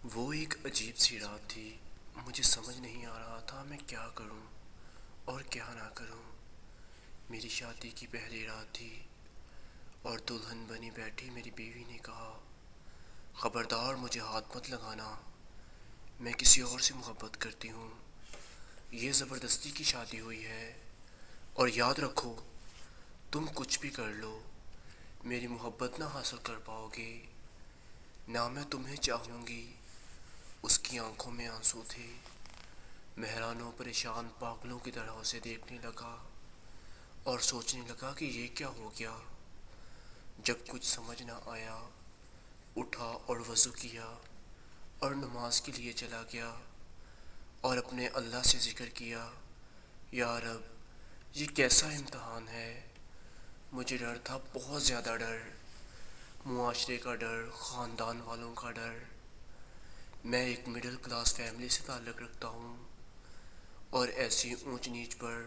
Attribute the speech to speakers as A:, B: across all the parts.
A: وہ ایک عجیب سی رات تھی۔ مجھے سمجھ نہیں آ رہا تھا میں کیا کروں اور کیا نہ کروں۔ میری شادی کی پہلی رات تھی اور دلہن بنی بیٹھی میری بیوی نے کہا، خبردار مجھے ہاتھ مت لگانا، میں کسی اور سے محبت کرتی ہوں، یہ زبردستی کی شادی ہوئی ہے، اور یاد رکھو تم کچھ بھی کر لو میری محبت نہ حاصل کر پاؤ گے، نہ میں تمہیں چاہوں گی۔ اس کی آنکھوں میں آنسو تھے۔ میں حیران و پریشان پاگلوں کی طرح اسے دیکھنے لگا اور سوچنے لگا کہ یہ کیا ہو گیا۔ جب کچھ سمجھ نہ آیا اٹھا اور وضو کیا اور نماز کے لیے چلا گیا اور اپنے اللہ سے ذکر کیا، یا رب یہ کیسا امتحان ہے۔ مجھے ڈر تھا، بہت زیادہ ڈر، معاشرے کا ڈر، خاندان والوں کا ڈر۔ میں ایک مڈل کلاس فیملی سے تعلق رکھتا ہوں اور ایسی اونچ نیچ پر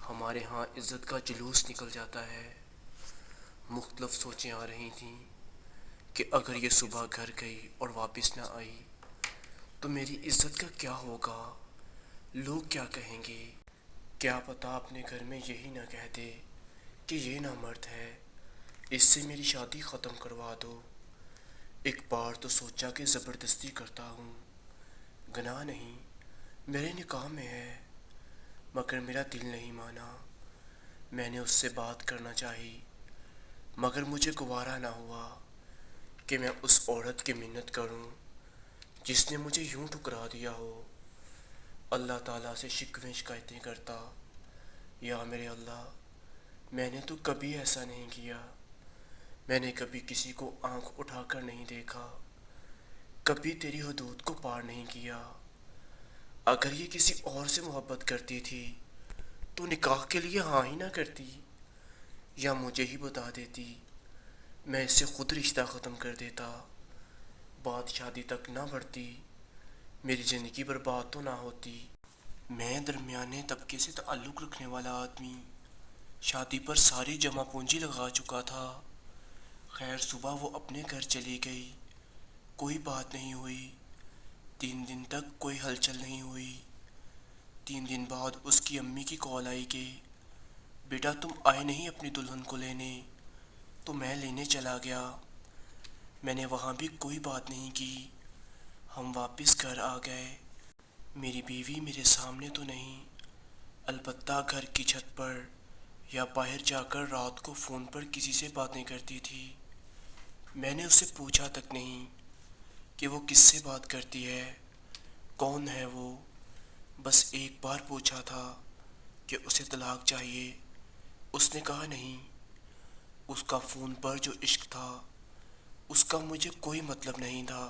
A: ہمارے ہاں عزت کا جلوس نکل جاتا ہے۔ مختلف سوچیں آ رہی تھیں کہ اگر یہ صبح گھر گئی اور واپس نہ آئی تو میری عزت کا کیا ہوگا، لوگ کیا کہیں گے۔ کیا پتہ اپنے گھر میں یہی نہ کہہ دے کہ یہ نامرد ہے، اس سے میری شادی ختم کروا دو۔ ایک بار تو سوچا کہ زبردستی کرتا ہوں، گناہ نہیں، میرے نکاح میں ہے، مگر میرا دل نہیں مانا۔ میں نے اس سے بات کرنا چاہی، مگر مجھے گوارا نہ ہوا کہ میں اس عورت کی منت کروں جس نے مجھے یوں ٹھکرا دیا ہو۔ اللہ تعالیٰ سے شکویں شکایتیں کرتا، یا میرے اللہ، میں نے تو کبھی ایسا نہیں کیا، میں نے کبھی کسی کو آنکھ اٹھا کر نہیں دیکھا، کبھی تیری حدود کو پار نہیں کیا۔ اگر یہ کسی اور سے محبت کرتی تھی تو نکاح کے لیے ہاں ہی نہ کرتی، یا مجھے ہی بتا دیتی، میں اس سے خود رشتہ ختم کر دیتا، بات شادی تک نہ بڑھتی، میری زندگی برباد تو نہ ہوتی۔ میں درمیانے طبقے سے تعلق رکھنے والا آدمی شادی پر ساری جمع پونجی لگا چکا تھا۔ خیر صبح وہ اپنے گھر چلی گئی، کوئی بات نہیں ہوئی، 3 دن تک کوئی ہلچل نہیں ہوئی۔ 3 دن بعد اس کی امی کی کال آئی کہ بیٹا تم آئے نہیں اپنی دلہن کو لینے، تو میں لینے چلا گیا۔ میں نے وہاں بھی کوئی بات نہیں کی، ہم واپس گھر آ گئے۔ میری بیوی میرے سامنے تو نہیں، البتہ گھر کی چھت پر یا باہر جا کر رات کو فون پر کسی سے باتیں کرتی تھی۔ میں نے اس سے پوچھا تک نہیں کہ وہ کس سے بات کرتی ہے، کون ہے وہ، بس ایک بار پوچھا تھا کہ اسے طلاق چاہیے، اس نے کہا نہیں۔ اس کا فون پر جو عشق تھا اس کا مجھے کوئی مطلب نہیں تھا۔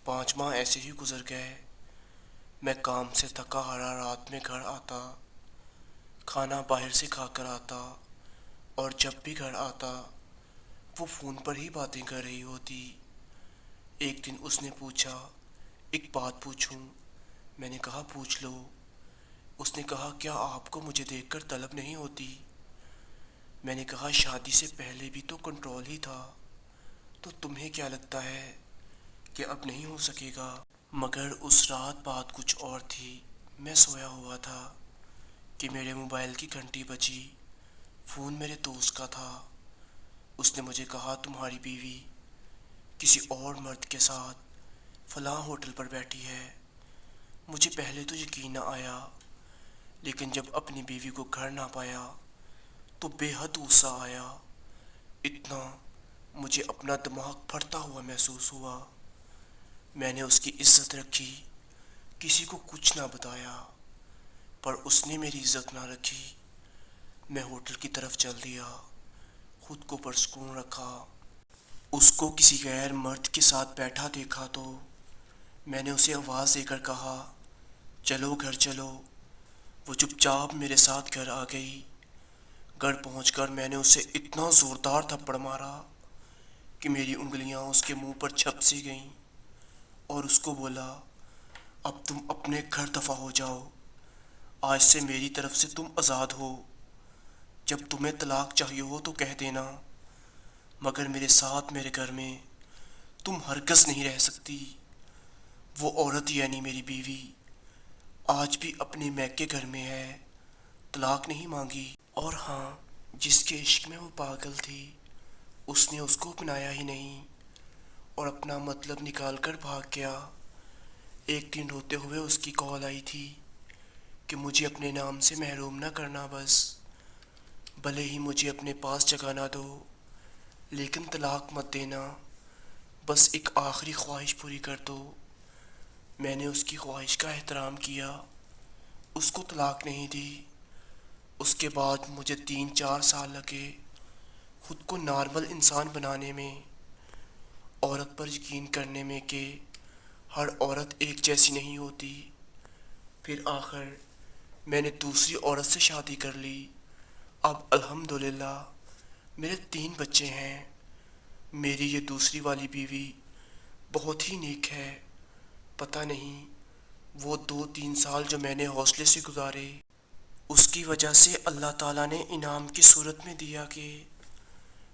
A: 5 ماہ ایسے ہی گزر گئے۔ میں کام سے تھکا ہارا رات میں گھر آتا، کھانا باہر سے کھا کر آتا، اور جب بھی گھر آتا وہ فون پر ہی باتیں کر رہی ہوتی۔ ایک دن اس نے پوچھا، ایک بات پوچھوں؟ میں نے کہا پوچھ لو۔ اس نے کہا کیا آپ کو مجھے دیکھ کر طلب نہیں ہوتی؟ میں نے کہا شادی سے پہلے بھی تو کنٹرول ہی تھا، تو تمہیں کیا لگتا ہے کہ اب نہیں ہو سکے گا؟ مگر اس رات بات کچھ اور تھی۔ میں سویا ہوا تھا کہ میرے موبائل کی گھنٹی بجی، فون میرے دوست کا تھا۔ اس نے مجھے کہا تمہاری بیوی کسی اور مرد کے ساتھ فلاں ہوٹل پر بیٹھی ہے۔ مجھے پہلے تو یقین نہ آیا، لیکن جب اپنی بیوی کو گھر نہ پایا تو بے حد غصہ آیا، اتنا مجھے اپنا دماغ پھٹتا ہوا محسوس ہوا۔ میں نے اس کی عزت رکھی، کسی کو کچھ نہ بتایا، پر اس نے میری عزت نہ رکھی۔ میں ہوٹل کی طرف چل دیا، خود کو پرسکون رکھا۔ اس کو کسی غیر مرد کے ساتھ بیٹھا دیکھا تو میں نے اسے آواز دے کر کہا چلو گھر چلو۔ وہ چپ چاپ میرے ساتھ گھر آ گئی۔ گھر پہنچ کر میں نے اسے اتنا زوردار تھپڑ مارا کہ میری انگلیاں اس کے منہ پر چھپ سی گئیں، اور اس کو بولا اب تم اپنے گھر دفع ہو جاؤ، آج سے میری طرف سے تم آزاد ہو، جب تمہیں طلاق چاہیے ہو تو کہہ دینا، مگر میرے ساتھ میرے گھر میں تم ہرگز نہیں رہ سکتی۔ وہ عورت یعنی میری بیوی آج بھی اپنے میکے گھر میں ہے، طلاق نہیں مانگی۔ اور ہاں، جس کے عشق میں وہ پاگل تھی اس نے اس کو اپنایا ہی نہیں اور اپنا مطلب نکال کر بھاگ گیا۔ ایک دن روتے ہوئے اس کی کال آئی تھی کہ مجھے اپنے نام سے محروم نہ کرنا، بس بھلے ہی مجھے اپنے پاس جگہ نہ دو لیکن طلاق مت دینا، بس ایک آخری خواہش پوری کر دو۔ میں نے اس کی خواہش کا احترام کیا، اس کو طلاق نہیں دی۔ اس کے بعد مجھے 3-4 سال لگے خود کو نارمل انسان بنانے میں، عورت پر یقین کرنے میں کہ ہر عورت ایک جیسی نہیں ہوتی۔ پھر آخر میں نے دوسری عورت سے شادی کر لی۔ اب الحمدللہ میرے 3 بچے ہیں۔ میری یہ دوسری والی بیوی بہت ہی نیک ہے۔ پتہ نہیں وہ 2-3 سال جو میں نے حوصلے سے گزارے اس کی وجہ سے اللہ تعالیٰ نے انعام کی صورت میں دیا کہ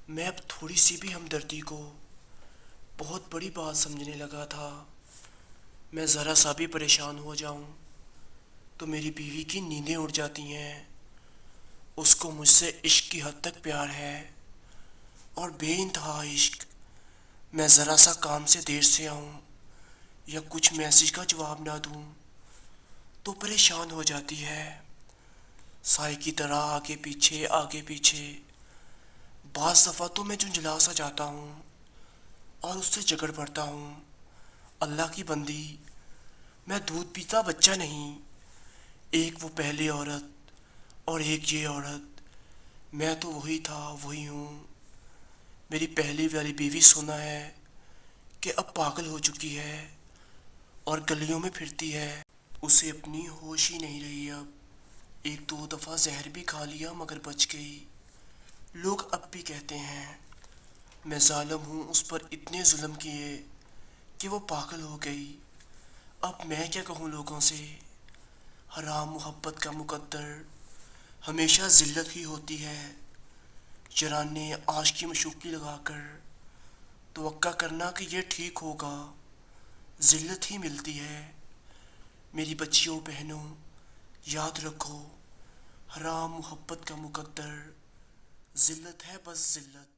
A: میں اب تھوڑی سی بھی ہمدردی کو بہت بڑی بات سمجھنے لگا تھا۔ میں ذرا سا بھی پریشان ہو جاؤں تو میری بیوی کی نیندیں اڑ جاتی ہیں۔ اس کو مجھ سے عشق کی حد تک پیار ہے اور بے انتہا عشق۔ میں ذرا سا کام سے دیر سے آؤں یا کچھ میسج کا جواب نہ دوں تو پریشان ہو جاتی ہے، سائے کی طرح آگے پیچھے۔ بعض دفعہ تو میں جھنجھلا سا جاتا ہوں اور اس سے جھگڑ پڑتا ہوں۔ اللہ کی بندی، میں دودھ پیتا بچہ نہیں، ایک وہ پہلی عورت اور ایک یہ عورت، میں تو وہی تھا وہی ہوں۔ میری پہلی والی بیوی سنا ہے کہ اب پاگل ہو چکی ہے اور گلیوں میں پھرتی ہے، اسے اپنی ہوش ہی نہیں رہی۔ اب 1-2 دفعہ زہر بھی کھا لیا مگر بچ گئی۔ لوگ اب بھی کہتے ہیں میں ظالم ہوں، اس پر اتنے ظلم کیے کہ وہ پاگل ہو گئی۔ اب میں کیا کہوں لوگوں سے؟ حرام محبت کا مقدر ہمیشہ ذلت ہی ہوتی ہے۔ چرانے عاشقی مشوقی لگا کر توقع کرنا کہ یہ ٹھیک ہوگا، ذلت ہی ملتی ہے۔ میری بچیوں بہنوں، یاد رکھو، حرام محبت کا مقدر ذلت ہے، بس ذلت۔